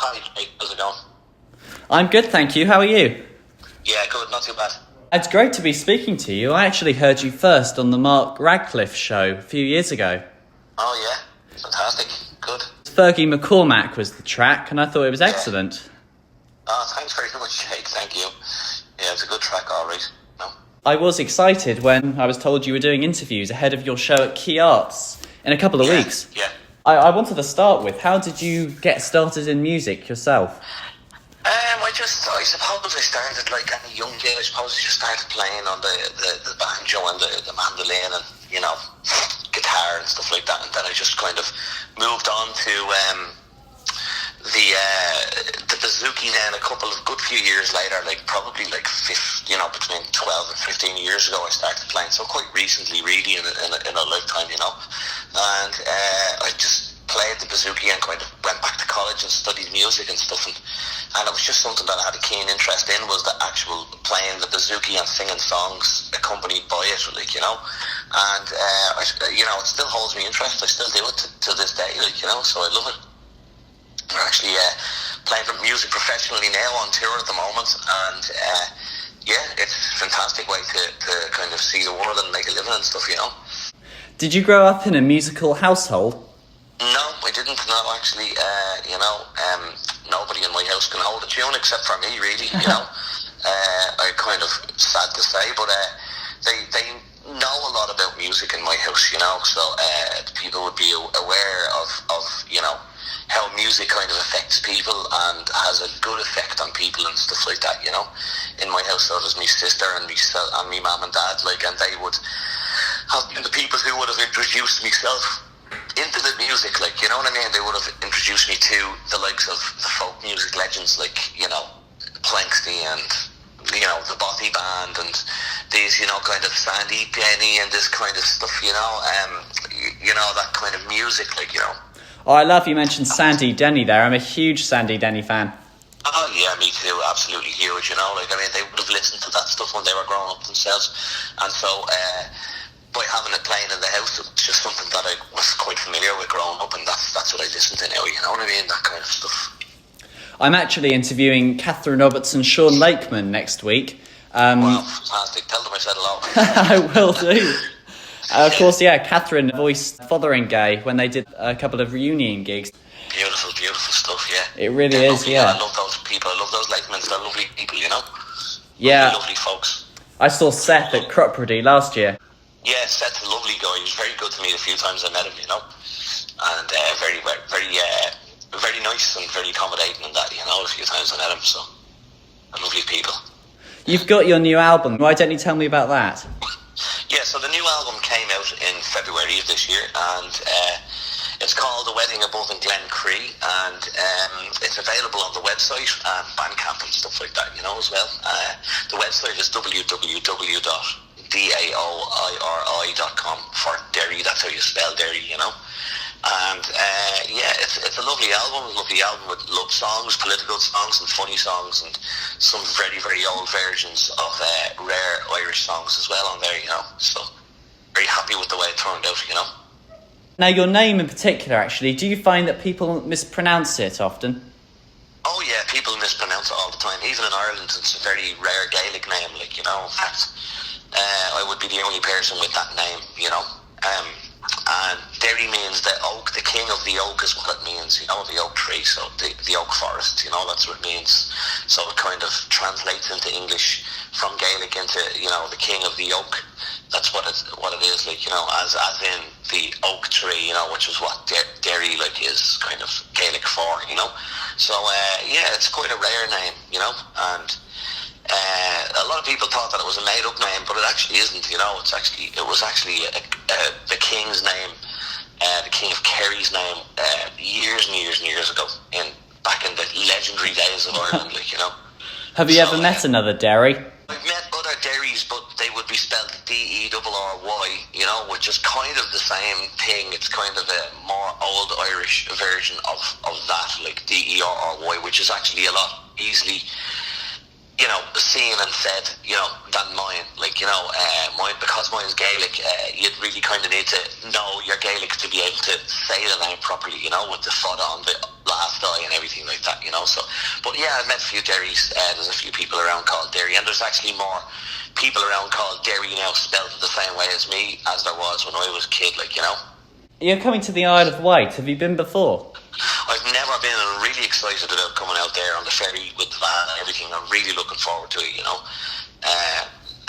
Hi, Jake. How's it going? I'm good, thank you. How are you? Yeah, good. Not too bad. It's great to be speaking to you. I actually heard you first on the Mark Radcliffe show a few years ago. Oh, yeah? Fantastic. Good. Fergie McCormack was the track, and I thought it was excellent. Oh, thanks very much, Jake. Thank you. Yeah, it's a good track, all right. No? I was excited when I was told you were doing interviews ahead of your show at Quay Arts in a couple of weeks. Yeah. I wanted to start with, how did you get started in music yourself? I suppose I started like any young kid. I suppose I just started playing on the banjo and the mandolin and, guitar and stuff like that. And then I just kind of moved on to the bouzouki then a good few years later, probably between 12 and 15 years ago I started playing. So quite recently, really, in a lifetime, And I just played the bouzouki and kind of went back to college and studied music and stuff, and it was just something that I had a keen interest in, was the actual playing the bouzouki and singing songs accompanied by it, and it still holds me interest. I still do it to this day, so I love it. I'm actually playing music professionally now, on tour at the moment, and it's a fantastic way to kind of see the world and make a living and stuff, Did you grow up in a musical household? No, I didn't. No, actually, nobody in my house can hold a tune except for me, really. I kind of sad to say, but they know a lot about music in my house, so people would be aware of how music kind of affects people and has a good effect on people and stuff like that. In my house, so there's my sister and my mum and dad, and they would have been the people who would have introduced myself into the music, you know what I mean? They would have introduced me to the likes of the folk music legends, Planksty and, the Bothy Band and these, kind of Sandy Denny and this kind of stuff, that kind of music, Oh, I love you mentioned Sandy Denny there. I'm a huge Sandy Denny fan. Oh, yeah, me too. Absolutely huge, they would have listened to that stuff when they were growing up themselves. And so, by having it playing in the house, it was just something that I was quite familiar with growing up, and that's what I listen to now, you know what I mean? That kind of stuff. I'm actually interviewing Catherine Roberts and Sean Lakeman next week. Wow, fantastic. Tell them I said hello. I will do. Of course, Catherine voiced Fotheringay when they did a couple of reunion gigs. Beautiful, beautiful stuff, yeah. It really is, lovely, yeah. I love those people. I love those Lakemans. They're lovely people, Yeah. Lovely folks. I saw Seth at Cropredy last year. Yeah, Seth's a lovely guy. He was very good to me a few times I met him, and very, very nice and very accommodating and that, a few times I met him, so lovely people. You've got your new album. Why don't you tell me about that? Yeah, so the new album came out in February of this year, and it's called The Wedding Above in Glencree, and it's available on the website and Bandcamp and stuff like that, as well. The website is www.daoiri.com for Derry. That's how you spell Derry, And it's a lovely album with love songs, political songs and funny songs, and some very, very old versions of rare Irish songs as well on there, So very happy with the way it turned out, Now, your name in particular, actually, do you find that people mispronounce it often? Oh yeah, people mispronounce it all the time. Even in Ireland, it's a very rare Gaelic name, In fact, I would be the only person with that name, And Derry means the oak, the king of the oak is what it means, the oak tree, so the oak forest, that's what it means. So it kind of translates into English from Gaelic into, the king of the oak. That's what it is, as in the oak tree, which is what Derry, is kind of Gaelic for, So, it's quite a rare name, and a lot of people thought that it was a made-up name, but it actually isn't. It was actually the king's name, the King of Kerry's name, years and years and years ago, back in the legendary days of Ireland. Have you ever met another Derry? I've met other Derrys, but they would be spelled D-E-R-R-Y, which is kind of the same thing. It's kind of a more old Irish version of that, D-E-R-R-Y, which is actually a lot easily seen and said, than mine. Mine, because mine's Gaelic, you'd really kind of need to know your Gaelic to be able to say the name properly, with the fod on the last I and everything like that, you know. So, but yeah, I've met a few Derrys. There's a few people around called Derry, and there's actually more people around called Derry now, spelled the same way as me, as there was when I was a kid, like, you know. You're coming to the Isle of Wight. Have you been before? I've never been, and I'm really excited about coming out there on the ferry with the van and everything. I'm really looking forward to it, you know.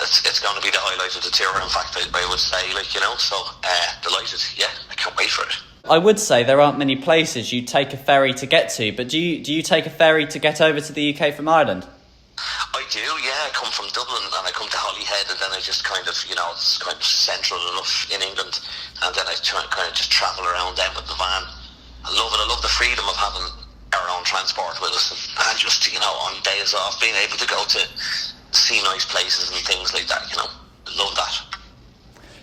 It's going to be the highlight of the tour, in fact, I would say, like, you know. So, delighted, yeah, I can't wait for it. I would say there aren't many places you take a ferry to get to, but do you take a ferry to get over to the UK from Ireland? I do, yeah. I come from Dublin and I come to Holyhead, and then I just kind of, you know, it's kind of central enough in England, and then I kind of just travel around then with the van. I love it. I love the freedom of having our own transport with us, and just, you know, on days off, being able to go to see nice places and things like that, you know. I love that.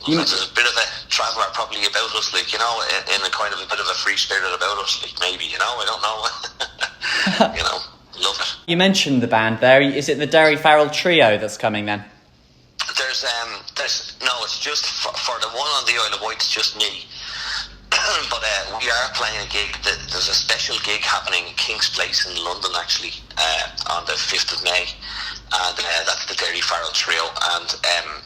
There's a bit of a traveller probably about us, like, you know, in a kind of a bit of a free spirit about us, like, maybe, you know, I don't know. You know, love it. You mentioned the band there. Is it the Daoiri Farrell trio that's coming then? There's no, it's just for the one on the Isle of Wight, it's just me. But we are playing a gig. There's a special gig happening in King's Place in London, actually, on the 5th of May. And that's the Daoiri Farrell trio. And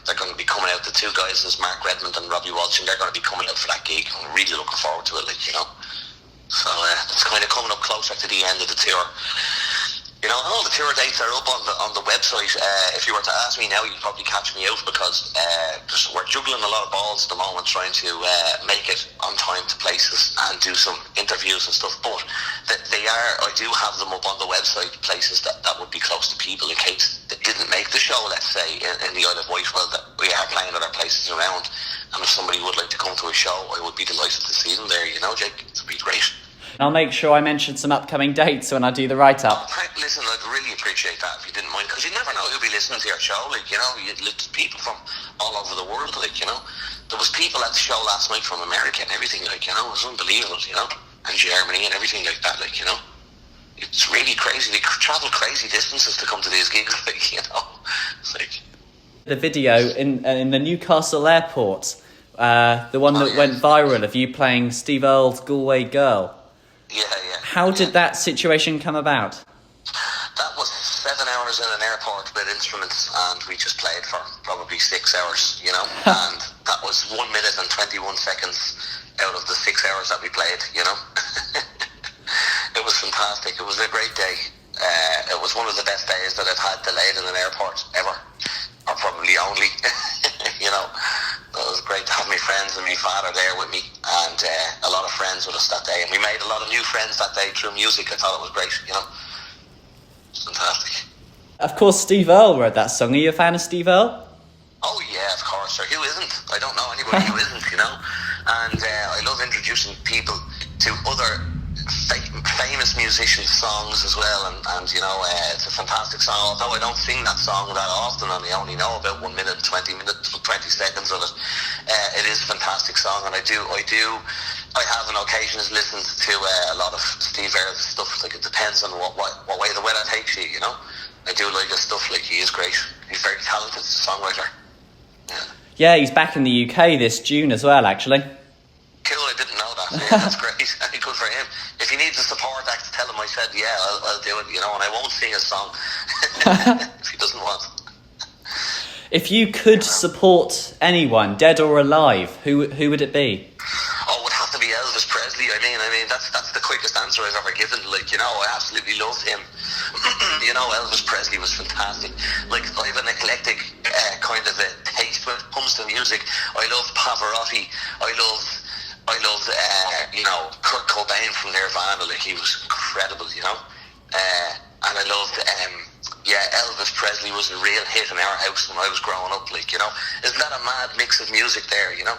they're going to be coming out. The two guys, is Mark Redmond and Robbie Walsh, and they're going to be coming out for that gig. I'm really looking forward to it, like, you know. So it's kind of coming up closer to the end of the tour. You know, and all the tour dates are up on the website. If you were to ask me now, you'd probably catch me out, because we're juggling a lot of balls at the moment, trying to make it on time to places and do some interviews and stuff. But I do have them up on the website, places that would be close to people in case they didn't make the show, let's say, in the Isle of Wight. Well, that we are playing other places around, and if somebody would like to come to a show, I would be delighted to see them there, you know, Jake. It would be great. I'll make sure I mention some upcoming dates when I do the write-up. Listen, I'd really appreciate that if you didn't mind, because you never know who'll be listening to your show, like, you know, people from all over the world, like, you know. There was people at the show last night from America and everything, like, you know, it was unbelievable, you know, and Germany and everything like that, like, you know. It's really crazy. They travel crazy distances to come to these gigs, like, you know. It's like... The video in the Newcastle airport, the one that went viral of you playing Steve Earle's Galway Girl. Yeah. How did that situation come about? That was 7 hours in an airport with instruments, and we just played for probably 6 hours, you know. And that was 1 minute and 21 seconds out of the 6 hours that we played, you know. It was fantastic. It was a great day. It was one of the best days that I've had delayed in an airport ever, or probably only. You know, it was great to have my friends and my father there with me, and a lot of friends with us that day, and we made a lot of new friends that day through music. I thought it was great, you know. It's fantastic. Of course, Steve Earle wrote that song. Are you a fan of Steve Earle? Oh yeah, of course, sir. Who isn't? I don't know anybody who isn't, you know. And I love introducing people to other famous musicians' songs as well, and you know, it's a fantastic song. Although I don't sing that song that often, and I only know about 1 minute and 20 seconds of it. It is a fantastic song, and I have on occasions listened to a lot of Steve Earle's stuff. Like, it depends on what way the weather takes you, you know. I do like his stuff. Like, he is great. He's very talented songwriter. Yeah, he's back in the UK this June as well, actually. Cool, I didn't know that. Yeah, that's great. Good for him. If he needs a support act, tell him I said, yeah, I'll do it, you know, and I won't sing his song if he doesn't want. If you could support anyone, dead or alive, who would it be? Oh, it would have to be Elvis Presley. I mean, that's the quickest answer I've ever given. Like, you know, I absolutely loved him. You know, Elvis Presley was fantastic. Like, I have an eclectic kind of a taste when it comes to music. I love Pavarotti. I love you know, Kurt Cobain from Nirvana. Like, he was incredible, you know. And I loved Elvis Presley was a real hit in our house when I was growing up, like, you know. Isn't that a mad mix of music there, you know?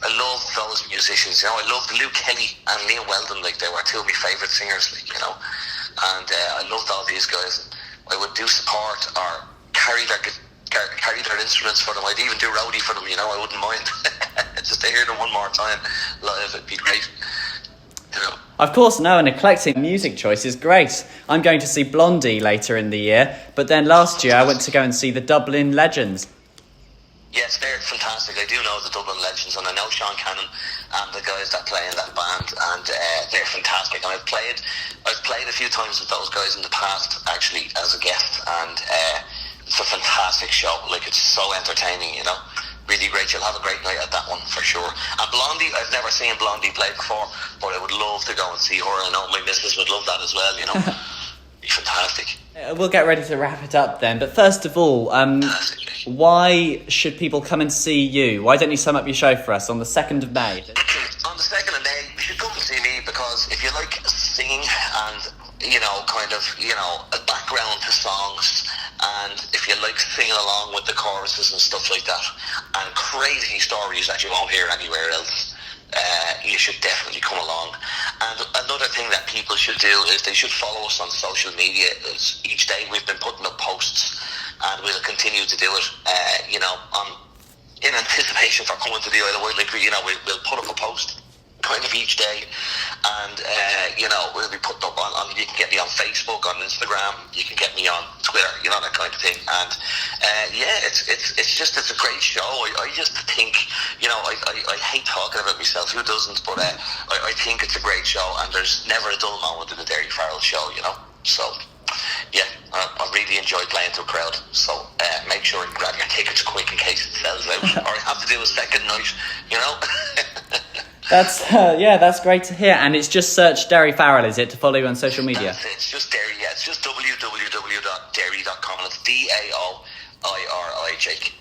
I love those musicians, you know. I loved Luke Kelly and Liam Weldon, like, they were two of my favourite singers, like, you know. And I loved all these guys. I would do support or carry their instruments for them. I'd even do roadie for them, you know. I wouldn't mind. Just to hear them one more time live, it'd be great, you know. Of course, no, an eclectic music choice is great. I'm going to see Blondie later in the year, but then last year I went to go and see the Dublin Legends. Yes, they're fantastic. I do know the Dublin Legends, and I know Sean Cannon and the guys that play in that band, and they're fantastic. And I've played a few times with those guys in the past, actually, as a guest, and it's a fantastic show. Like, it's so entertaining, you know. Really great. You'll have a great night at that one for sure. And Blondie, I've never seen Blondie play before, but I would love to go and see her. I know my missus would love that as well, you know. Be fantastic. We'll get ready to wrap it up then. But first of all, why should people come and see you? Why don't you sum up your show for us on the 2nd of May? On the 2nd of May, you should come and see me, because if you like singing and, you know, kind of, you know, a background to songs, and if you like singing along with the choruses and stuff like that, and crazy stories that you won't hear anywhere else, you should definitely come along. And another thing that people should do is they should follow us on social media. Each day we've been putting up posts, and we'll continue to do it, you know, in anticipation for coming to the Isle of Wight. Like, you know, we'll put up a post kind of each day, and you know, we'll be putting up on you can get me on Facebook, on Instagram, you can get me on Twitter, you know, that kind of thing. And yeah, it's a great show. I just think, you know, I hate talking about myself, who doesn't, but I think it's a great show, and there's never a dull moment in the Daoiri Farrell show, you know. So yeah, I really enjoy playing to a crowd, so make sure you grab your tickets quick in case it sells out, or I have to do a second night, you know. That's great to hear. And it's just search Daoiri Farrell, is it, to follow you on social media? That's it. It's just Daoiri. Yeah, it's just www.daoiri.com, and it's DAOIRI, Jake.